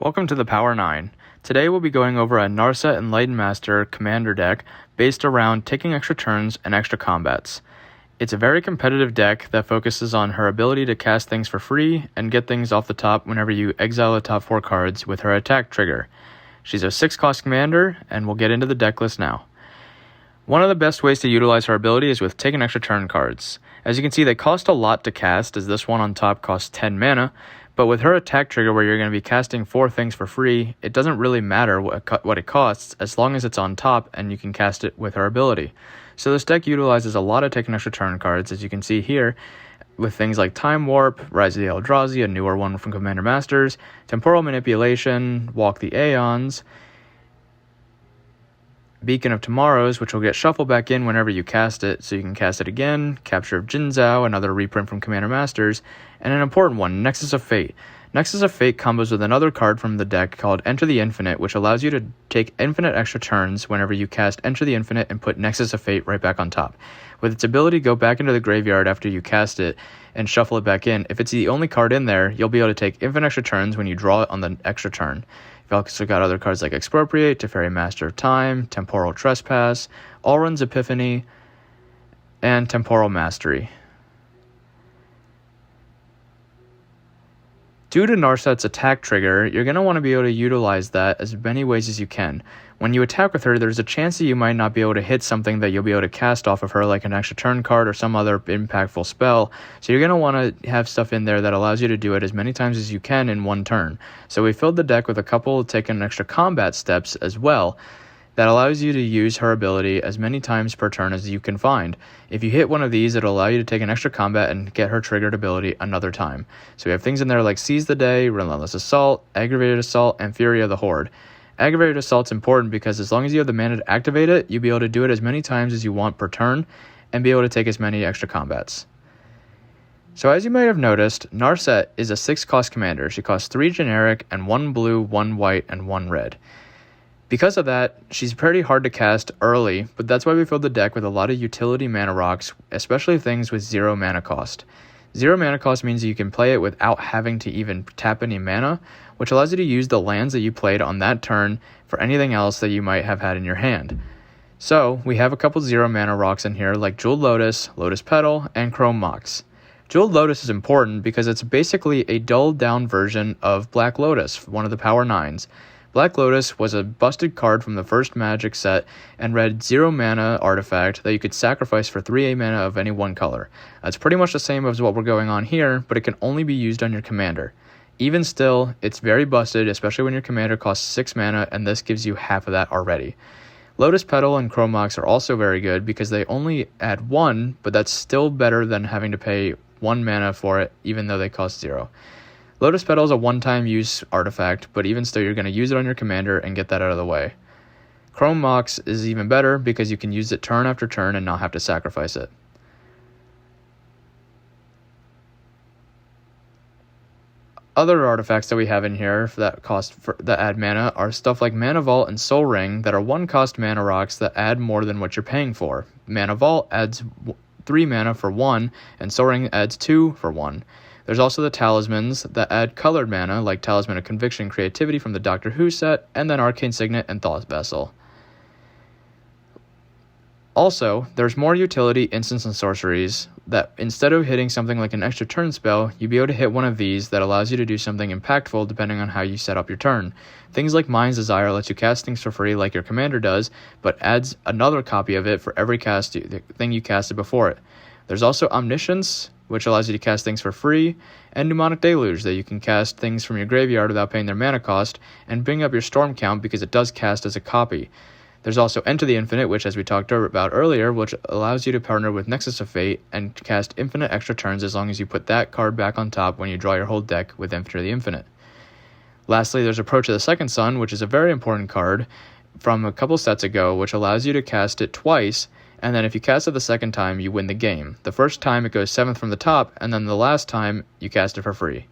Welcome to the Power 9. Today we'll be going over a Narset Enlightened Master commander deck based around taking extra turns and extra combats. It's a very competitive deck that focuses on her ability to cast things for free and get things off the top whenever you exile the top 4 cards with her attack trigger. She's a 6-cost commander, and we'll get into the deck list now. One of the best ways to utilize her ability is with taking extra turn cards. As you can see, they cost a lot to cast, as this one on top costs 10 mana, but with her attack trigger where you're going to be casting 4 things for free, it doesn't really matter what it costs as long as it's on top and you can cast it with her ability. So this deck utilizes a lot of taking extra turn cards, as you can see here, with things like Time Warp, Rise of the Eldrazi, a newer one from Commander Masters, Temporal Manipulation, Walk the Aeons, Beacon of Tomorrows, which will get shuffled back in whenever you cast it, so you can cast it again, Capture of Jinzhou, another reprint from Commander Masters, and an important one, Nexus of Fate. Nexus of Fate combos with another card from the deck called Enter the Infinite, which allows you to take infinite extra turns whenever you cast Enter the Infinite and put Nexus of Fate right back on top. With its ability to go back into the graveyard after you cast it and shuffle it back in, if it's the only card in there, you'll be able to take infinite extra turns when you draw it on the extra turn. You've also got other cards like Expropriate, Teferi Master of Time, Temporal Trespass, Alrund's Epiphany, and Temporal Mastery. Due to Narset's attack trigger, you're going to want to be able to utilize that as many ways as you can. When you attack with her, there's a chance that you might not be able to hit something that you'll be able to cast off of her, like an extra turn card or some other impactful spell. So you're going to want to have stuff in there that allows you to do it as many times as you can in one turn. So we filled the deck with a couple taking extra combat steps as well, that allows you to use her ability as many times per turn as you can find. If you hit one of these, it'll allow you to take an extra combat and get her triggered ability another time. So we have things in there like Seize the Day, Relentless Assault, Aggravated Assault, and Fury of the Horde. Aggravated Assault's important because as long as you have the mana to activate it, you'll be able to do it as many times as you want per turn and be able to take as many extra combats. So as you might have noticed, Narset is a 6-cost commander. She costs 3 generic and 1 blue, 1 white, and 1 red. Because of that, she's pretty hard to cast early, but that's why we filled the deck with a lot of utility mana rocks, especially things with 0 mana cost. 0 mana cost means you can play it without having to even tap any mana, which allows you to use the lands that you played on that turn for anything else that you might have had in your hand. So, we have a couple 0 mana rocks in here like Jeweled Lotus, Lotus Petal, and Chrome Mox. Jeweled Lotus is important because it's basically a dulled down version of Black Lotus, one of the Power 9s. Black Lotus was a busted card from the first Magic set and read 0 mana artifact that you could sacrifice for 3 mana of any one color. It's pretty much the same as what we're going on here, but it can only be used on your commander. Even still, it's very busted, especially when your commander costs 6 mana and this gives you half of that already. Lotus Petal and Chrome Mox are also very good because they only add 1, but that's still better than having to pay 1 mana for it, even though they cost 0. Lotus Petal is a one-time use artifact, but even still you're going to use it on your commander and get that out of the way. Chrome Mox is even better because you can use it turn after turn and not have to sacrifice it. Other artifacts that we have in here that add mana are stuff like Mana Vault and Soul Ring that are 1-cost mana rocks that add more than what you're paying for. Mana Vault adds 3 mana for 1, and Soul Ring adds 2 for 1. There's also the Talismans that add colored mana, like Talisman of Conviction and Creativity from the Doctor Who set, and then Arcane Signet and Thought Vessel. Also, there's more utility instants and sorceries that instead of hitting something like an extra turn spell, you'll be able to hit one of these that allows you to do something impactful depending on how you set up your turn. Things like Mind's Desire lets you cast things for free like your commander does, but adds another copy of it for every thing you casted before it. There's also Omniscience, which allows you to cast things for free, and Mnemonic Deluge, that you can cast things from your graveyard without paying their mana cost, and bring up your storm count because it does cast as a copy. There's also Enter the Infinite, which as we talked about earlier, which allows you to partner with Nexus of Fate and cast infinite extra turns as long as you put that card back on top when you draw your whole deck with Enter the Infinite. Lastly, there's Approach of the Second Sun, which is a very important card from a couple sets ago, which allows you to cast it twice, and then if you cast it the second time, you win the game. The first time it goes 7th from the top, and then the last time you cast it for free.